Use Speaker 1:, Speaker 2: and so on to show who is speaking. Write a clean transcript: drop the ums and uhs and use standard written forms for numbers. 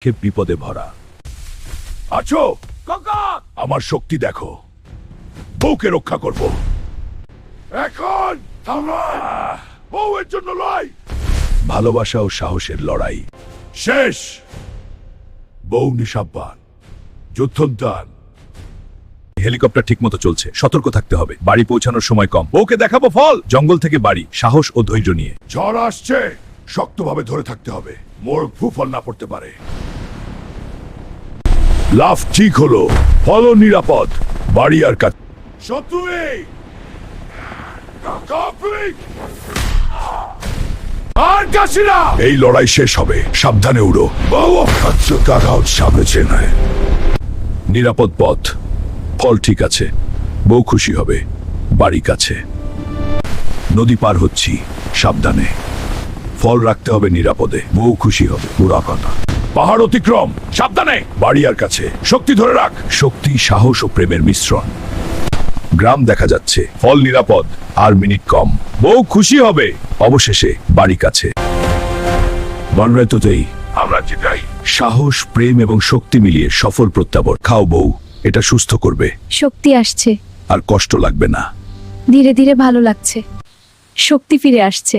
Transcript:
Speaker 1: আক্ষেপ বিপদে ভরা। আছো কাকা, আমার শক্তি দেখো, বউকে রক্ষা করব। এখন বউয়ের জন্য লড়াই, ভালোবাসা ও সাহসের লড়াই শেষ। বউ নিঃসাবধান, যুদ্ধোদ্যান। হেলিকপ্টার ঠিকমতো চলছে, সতর্ক থাকতে হবে। বাড়ি পৌঁছানোর সময় কম। বউকে দেখাবো ফল। জঙ্গল থেকে বাড়ি, সাহস ও ধৈর্য নিয়ে। ঝড় আসছে, শক্তভাবে ধরে থাকতে হবে, মোর ফুফল না পড়তে পারে। লাফ ঠিক হলো, ফলো নিরাপদ, বাড়ি আর কাজ। শত্রু এই লড়াই শেষ হবে, সাবধানে উড়ো। নিরাপদ পথ, ফল ঠিক আছে, বউ খুশি হবে, বাড়ি কাছে। নদী পার হচ্ছি, সাবধানে, ফল রাখতে হবে নিরাপদে, বউ খুশি হবে। পুরা কথা। পাহাড় অতিক্রম, সাবধানে, বাড়ি আর কাছে। শক্তি ধরে রাখ। শক্তি, সাহস ও প্রেমের মিশ্রণ। গ্রাম দেখা যাচ্ছে, ফল নিরাপদ, আর মিনিট কম, বউ খুশি হবে, অবশেষে বাড়ি কাছে। বনরাইতেই আমরা যেটাই সাহস, প্রেম এবং শক্তি মিলিয়ে সফল প্রত্যাবর্তন। খাও বউ, এটা সুস্থ করবে।
Speaker 2: শক্তি আসছে,
Speaker 1: আর কষ্ট লাগবে না।
Speaker 2: ধীরে ধীরে ভালো লাগছে, শক্তি ফিরে আসছে।